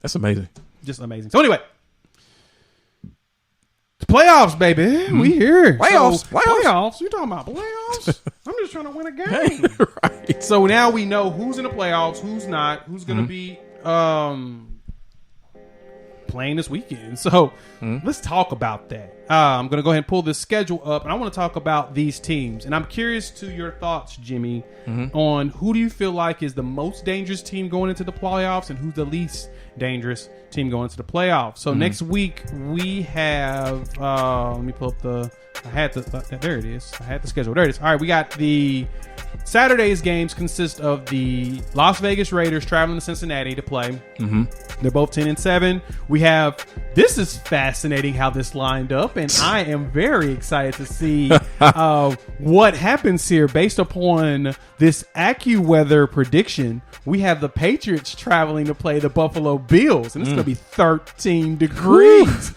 That's amazing. Just amazing. So anyway, the playoffs, baby. We here. Playoffs. You talking about playoffs? I'm just trying to win a game. Right. So now we know who's in the playoffs, who's not, who's going to be playing this weekend. So let's talk about that. I'm going to go ahead and pull this schedule up, and I want to talk about these teams. And I'm curious to your thoughts, Jimmy, on who do you feel like is the most dangerous team going into the playoffs and who's the least dangerous team going into the playoffs. So next week we have let me pull up there it is. I had the schedule. There it is. All right, we got the Saturday's games consist of the Las Vegas Raiders traveling to Cincinnati to play. They're both 10-7. We have, this is fascinating how this lined up, and I am very excited to see what happens here based upon this AccuWeather prediction. We have the Patriots traveling to play the Buffalo Bills, and it's going to be 13 degrees.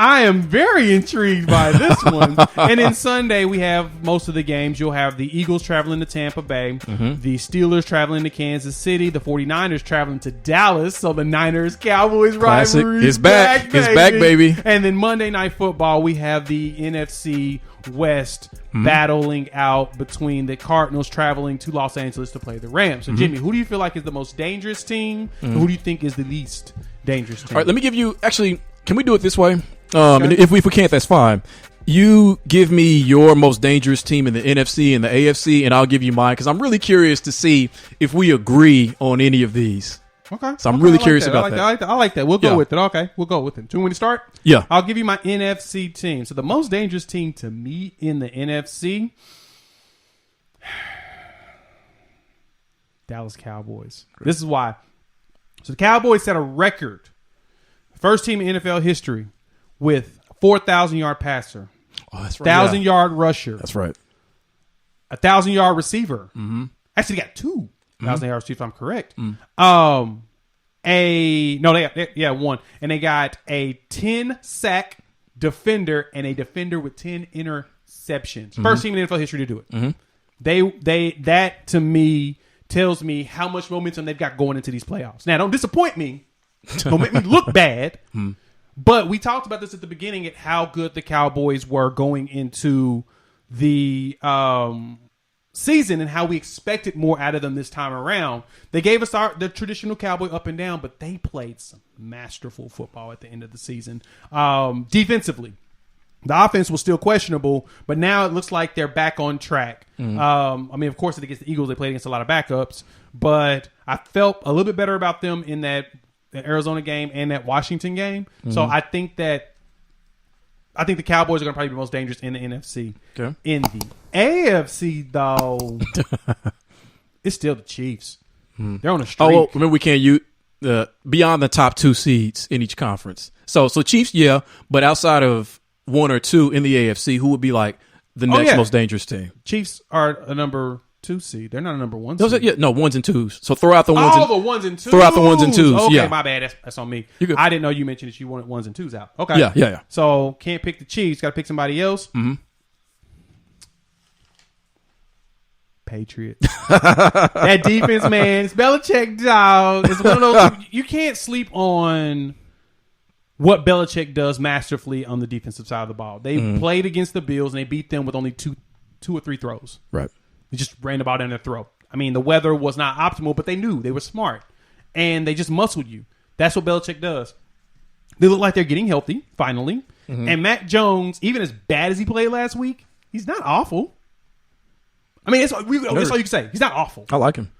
I am very intrigued by this one. And then Sunday, we have most of the games. You'll have the Eagles traveling to Tampa Bay, the Steelers traveling to Kansas City, the 49ers traveling to Dallas. So the Niners-Cowboys rivalry is back. It's back, baby. And then Monday Night Football, we have the NFC West battling out between the Cardinals traveling to Los Angeles to play the Rams. So, Jimmy, who do you feel like is the most dangerous team? And who do you think is the least dangerous team? All right, let me give you, actually, can we do it this way? And if we can't, that's fine. You give me your most dangerous team in the NFC and the AFC, and I'll give you mine because I'm really curious to see if we agree on any of these. Okay. So I'm really curious about that. I like that. We'll go with it. Okay. We'll go with it. Do you want me to start? Yeah. I'll give you my NFC team. So the most dangerous team to me in the NFC, Dallas Cowboys. This is why. So the Cowboys set a record. First team in NFL history with 4,000-yard passer. Oh, that's right. 1,000-yard rusher. That's right. 1,000-yard receiver. Actually, they got 2,000 yards, if I'm correct. One. And they got a 10-sack defender and a defender with 10 interceptions. First team in NFL history to do it. That to me tells me how much momentum they've got going into these playoffs. Now, don't disappoint me. Don't make me look bad. But we talked about this at the beginning at how good the Cowboys were going into the season and how we expected more out of them this time around. They gave us the traditional Cowboy up and down, but they played some masterful football at the end of the season. Defensively, the offense was still questionable, but now it looks like they're back on track. Of course, against the Eagles, they played against a lot of backups, but I felt a little bit better about them in that Arizona game and that Washington game. So I think the Cowboys are going to probably be the most dangerous in the NFC. Okay. In the AFC, though, it's still the Chiefs. They're on a streak. Oh, well, remember we can't use beyond the top 2 seeds in each conference. So Chiefs, yeah, but outside of 1 or 2 in the AFC, who would be like the next most dangerous team? Chiefs are a number 2 seed. They're not a number 1 seed. seed. No, 1s and 2s. So throw out the 1s. The 1s and 2s. Throw out the 1s and 2s. Okay, yeah. My bad. That's on me. You good. I didn't know you mentioned that you wanted 1s and 2s out. Okay. Yeah. So can't pick the Chiefs. Got to pick somebody else. Patriots. That defense, man. It's Belichick, dog. It's one of those. You can't sleep on what Belichick does masterfully on the defensive side of the ball. They played against the Bills and they beat them with only two or three throws. Right. They just ran the ball down their throat. I mean, the weather was not optimal, but they knew. They were smart. And they just muscled you. That's what Belichick does. They look like they're getting healthy, finally. And Mac Jones, even as bad as he played last week, he's not awful. I mean, that's all you can say. He's not awful. I like him.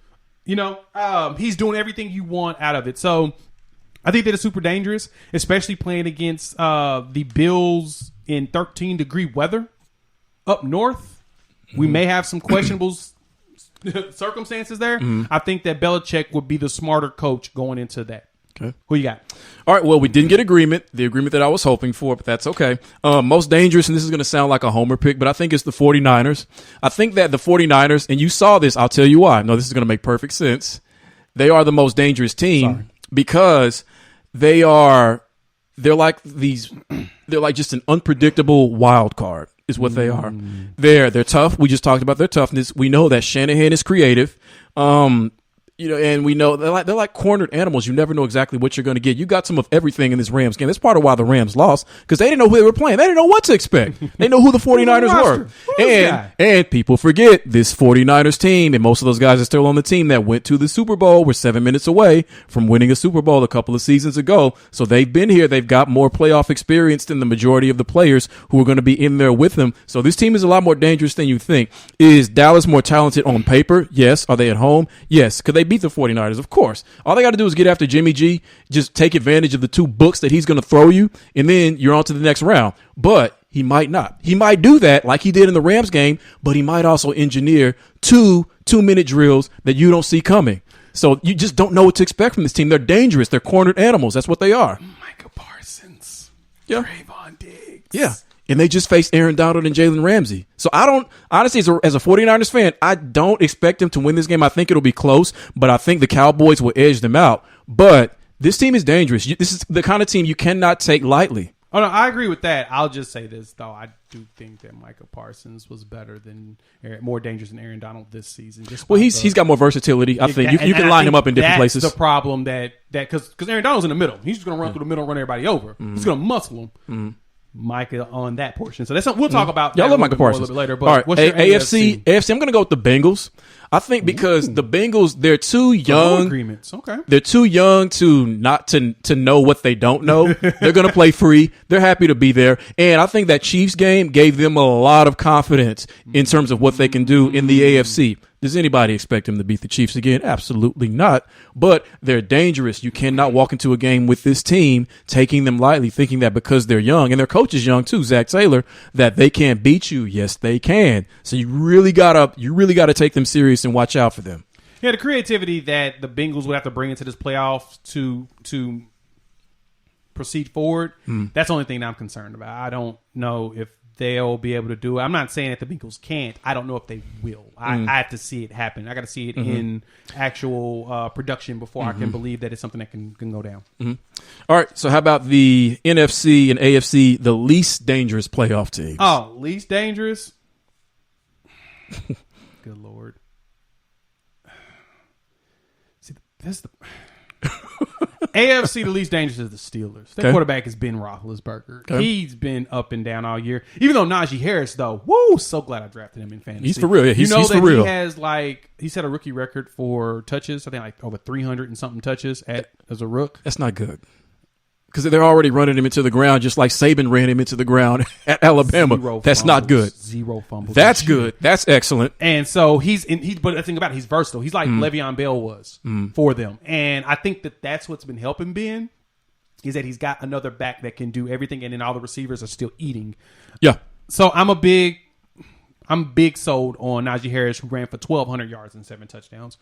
You know, he's doing everything you want out of it. So I think that it's super dangerous, especially playing against the Bills in 13-degree weather up north. We may have some questionable circumstances there. I think that Belichick would be the smarter coach going into that. Okay. Who you got? All right. Well, we didn't get the agreement that I was hoping for, but that's okay. Most dangerous, and this is going to sound like a homer pick, but I think it's the 49ers. I think that the 49ers, and you saw this, I'll tell you why. No, this is going to make perfect sense. They are the most dangerous team because they're like just an unpredictable wild card is what they are. They're tough. We just talked about their toughness. We know that Shanahan is creative. And we know they're like cornered animals. You never know exactly what you're going to get. You got some of everything in this Rams game. That's part of why the Rams lost, because they didn't know who they were playing. They didn't know what to expect. They know who the 49ers were. And people forget this 49ers team, and most of those guys are still on the team that went to the Super Bowl, were 7 minutes away from winning a Super Bowl a couple of seasons ago. So they've been here. They've got more playoff experience than the majority of the players who are going to be in there with them. So this team is a lot more dangerous than you think. Is Dallas more talented on paper? Yes. Are they at home? Yes. Could they beat the 49ers? Of course. All they got to do is get after Jimmy G, just take advantage of the 2 books that he's going to throw you, and then you're on to the next round. But he might not. He might do that like he did in the Rams game, but he might also engineer 2 2-minute drills that you don't see coming. So you just don't know what to expect from this team. They're dangerous. They're cornered animals. That's what they are. Micah Parsons. Yeah. Trayvon Diggs. Yeah. And they just faced Aaron Donald and Jalen Ramsey. So I don't, honestly, as a 49ers fan, I don't expect them to win this game. I think it'll be close, but I think the Cowboys will edge them out. But this team is dangerous. This is the kind of team you cannot take lightly. Oh, no, I agree with that. I'll just say this, though. I do think that Micah Parsons was better more dangerous than Aaron Donald this season. Well, he's got more versatility. I think you can line him up in different places. That's the problem because Aaron Donald's in the middle. He's just going to run through the middle and run everybody over. He's going to muscle him. Micah on that portion. So that's something we'll talk about. Yeah, I love Micah Parsons a little bit later. But all right, what's your AFC? AFC, I'm going to go with the Bengals. I think because the Bengals, they're too young. Agreements. Okay. They're too young to not to know what they don't know. They're going to play free. They're happy to be there. And I think that Chiefs game gave them a lot of confidence in terms of what they can do in the AFC. Does anybody expect them to beat the Chiefs again? Absolutely not. But they're dangerous. You cannot walk into a game with this team taking them lightly, thinking that because they're young, and their coach is young too, Zach Taylor, that they can't beat you. Yes, they can. So you really gotta take them serious and watch out for them. Yeah, the creativity that the Bengals would have to bring into this playoffs to proceed forward, that's the only thing that I'm concerned about. I don't know if they'll be able to do it. I'm not saying that the Bengals can't. I don't know if they will. I have to see it happen. I got to see it in actual production before I can believe that it's something that can go down. All right. So how about the NFC and AFC, the least dangerous playoff teams? Oh, least dangerous? Good Lord. See, that's the... AFC, the least dangerous is the Steelers. Their quarterback is Ben Roethlisberger. Okay. He's been up and down all year. Even though Najee Harris, though, so glad I drafted him in fantasy. He's for real. Yeah, he's for real. He has he set a rookie record for touches. I think like over 300 and something touches as a rook. That's not good. Because they're already running him into the ground, just like Saban ran him into the ground at Alabama. That's not good. 0 fumbles. That's good. That's excellent. And so but the thing about it, he's versatile. He's like Le'Veon Bell was for them. And I think that that's what's been helping Ben, is that he's got another back that can do everything, and then all the receivers are still eating. Yeah. So I'm big sold on Najee Harris, who ran for 1,200 yards and 7 touchdowns.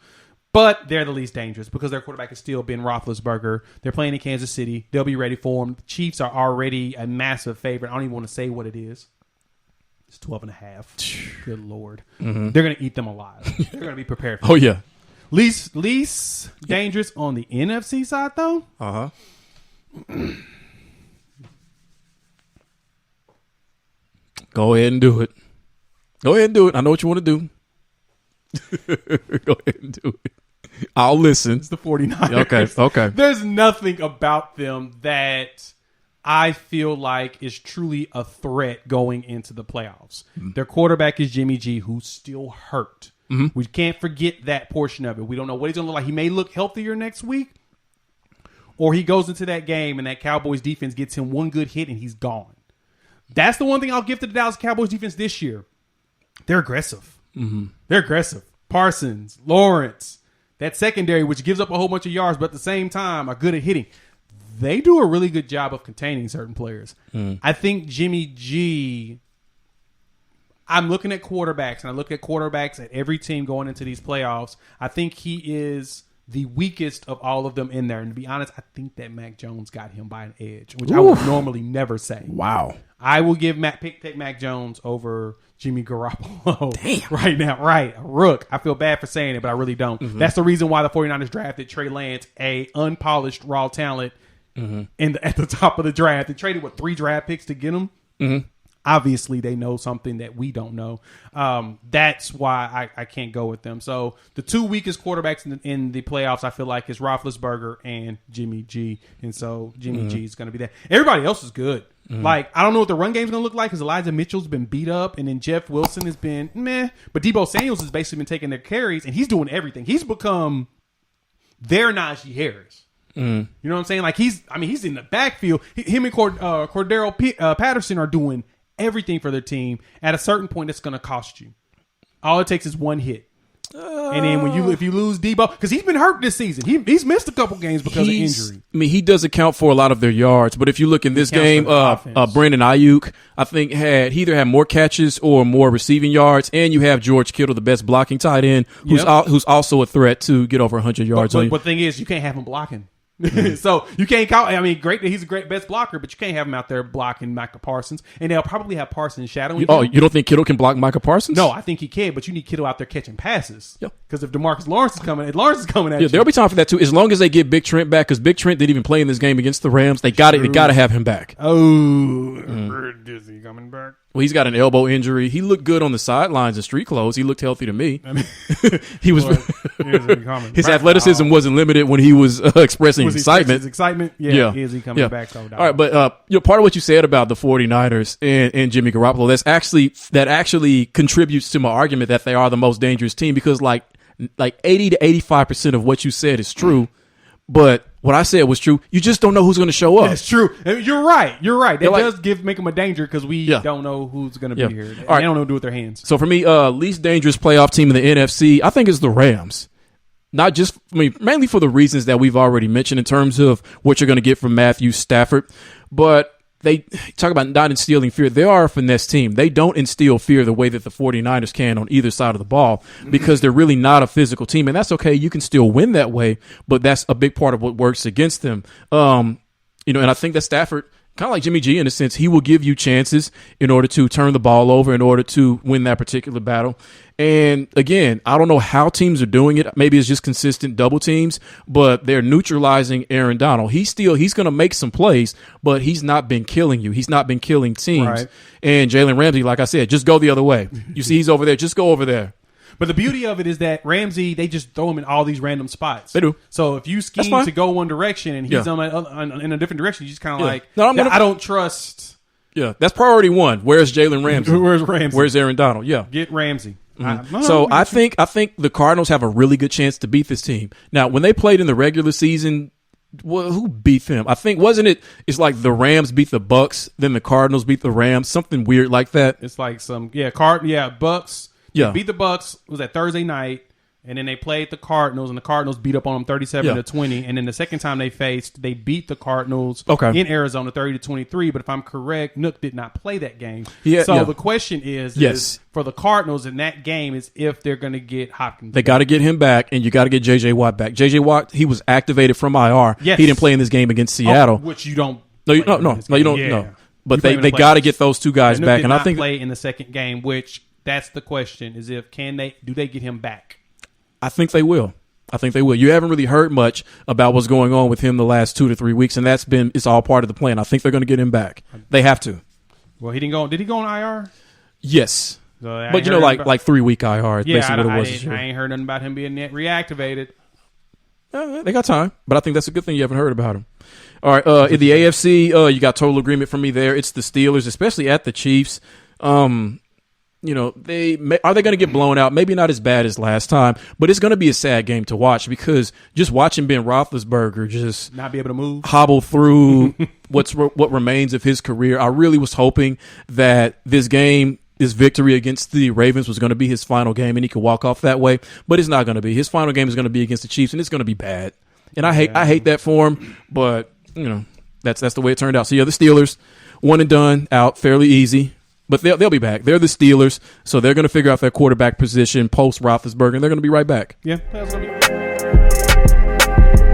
But they're the least dangerous because their quarterback is still Ben Roethlisberger. They're playing in Kansas City. They'll be ready for them. The Chiefs are already a massive favorite. I don't even want to say what it is. It's 12.5. Good Lord. They're going to eat them alive. They're going to be prepared for it. Oh, yeah. Least dangerous on the NFC side, though? Uh-huh. Go ahead and do it. Go ahead and do it. I know what you want to do. Go ahead and do it. I'll listen. It's the 49ers. Okay. There's nothing about them that I feel like is truly a threat going into the playoffs. Their quarterback is Jimmy G, who's still hurt. We can't forget that portion of it. We don't know what he's going to look like. He may look healthier next week, or he goes into that game and that Cowboys defense gets him one good hit and he's gone. That's the one thing I'll give to the Dallas Cowboys defense this year. They're aggressive. They're aggressive. Parsons, Lawrence, that secondary, which gives up a whole bunch of yards, but at the same time are good at hitting. They do a really good job of containing certain players. I think Jimmy G, I'm looking at quarterbacks, and I look at quarterbacks at every team going into these playoffs. I think he is the weakest of all of them in there. And to be honest, I think that Mac Jones got him by an edge, which I would normally never say. Wow. I will give take Mac Jones over Jimmy Garoppolo. Damn. Right now. Right. A rook. I feel bad for saying it, but I really don't. That's the reason why the 49ers drafted Trey Lance, a unpolished raw talent at the top of the draft. They traded, 3 draft picks to get him? obviously they know something that we don't know. That's why I can't go with them. So the two weakest quarterbacks in the playoffs, I feel like, is Roethlisberger and Jimmy G. And so Jimmy G is going to be there. Everybody else is good. Like, I don't know what the run game's going to look like because Elijah Mitchell's been beat up, and then Jeff Wilson has been meh. But Deebo Samuels has basically been taking their carries, and he's doing everything. He's become their Najee Harris. You know what I'm saying? Like, he's in the backfield. Him and Cordero Patterson are doing everything for their team. At a certain point, it's going to cost you. All it takes is one hit. And then if you lose Debo, because he's been hurt this season, he's missed a couple games because of injury. I mean, he does account for a lot of their yards, but if you look in this game, Brandon Ayuk, I think he either had more catches or more receiving yards, and you have George Kittle, the best blocking tight end, who's also a threat to get over 100 yards. But the thing is, you can't have him blocking. So you can't call. I mean, great. He's a great best blocker, but you can't have him out there blocking Micah Parsons, and they'll probably have Parsons shadowing. Oh, you don't think Kittle can block Micah Parsons? No, I think he can, but you need Kittle out there catching passes. Because if DeMarcus Lawrence is coming at you, there'll be time for that too. As long as they get Big Trent back, because Big Trent didn't even play in this game against the Rams. They got to have him back. Is he coming back? Well, he's got an elbow injury. He looked good on the sidelines in street clothes. He looked healthy to me. I mean, he was. His athleticism wasn't limited when he was expressing excitement. Yeah. Is he coming back? So, all right, but part of what you said about the 49ers and Jimmy Garoppolo, that actually contributes to my argument that they are the most dangerous team, because like 80 to 85% of what you said is true, but what I said was true. You just don't know who's going to show up. That's true. You're right. That does make them a danger because we don't know who's going to be here. They don't know what to do with their hands. So for me, least dangerous playoff team in the NFC, I think is the Rams. Not just, mainly for the reasons that we've already mentioned in terms of what you're going to get from Matthew Stafford, but they talk about not instilling fear. They are a finesse team. They don't instill fear the way that the 49ers can on either side of the ball, because they're really not a physical team. And that's okay. You can still win that way, but that's a big part of what works against them. And I think that Stafford, kind of like Jimmy G in a sense, he will give you chances in order to turn the ball over, in order to win that particular battle. And again, I don't know how teams are doing it. Maybe it's just consistent double teams, but they're neutralizing Aaron Donald. He's going to make some plays, but he's not been killing you. He's not been killing teams. Right. And Jalen Ramsey, like I said, just go the other way. You see he's over there, just go over there. But the beauty of it is that Ramsey, they just throw him in all these random spots. They do. So if you scheme to go one direction and he's in a different direction, you just kind of I don't trust. Yeah, that's priority one. Where's Jalen Ramsey? Where's Ramsey? Where's Aaron Donald? Yeah. Get Ramsey. I think the Cardinals have a really good chance to beat this team. Now, when they played in the regular season, who beat them? I think, wasn't it? It's like the Rams beat the Bucks, then the Cardinals beat the Rams, something weird like that. It's like Bucks. Yeah. Beat the Bucks. Was that Thursday night? And then they played the Cardinals, and the Cardinals beat up on them 37-20. And then the second time they beat the Cardinals in Arizona 30-23. But if I'm correct, Nook did not play that game. The question is for the Cardinals in that game is if they're going to get Hopkins. They got to get him back, and you got to get J.J. Watt back. J.J. Watt, he was activated from IR. Yes. He didn't play in this game against Seattle. Which you don't. No, you don't. No. But they got to get those two guys back. And I think play in the second game, which that's the question is do they get him back? I think they will. You haven't really heard much about what's going on with him the last 2 to 3 weeks, and it's all part of the plan. I think they're going to get him back. They have to. Well, did he go on IR? Yes. So but like 3 week IR is basically what it was. I ain't heard nothing about him being net reactivated. They got time, but I think that's a good thing you haven't heard about him. All right, in the AFC, you got total agreement from me there. It's the Steelers, especially at the Chiefs. Are they going to get blown out? Maybe not as bad as last time, but it's going to be a sad game to watch because just watching Ben Roethlisberger just not be able to move, hobble through what remains of his career. I really was hoping that this victory against the Ravens was going to be his final game and he could walk off that way, but it's not going to be. His final game is going to be against the Chiefs, and it's going to be bad. And I hate that for him, but that's the way it turned out. So the Steelers, one and done, out fairly easy. But they'll be back. They're the Steelers, so they're going to figure out their quarterback position post Roethlisberger, and they're going to be right back. Yeah, that's going to be.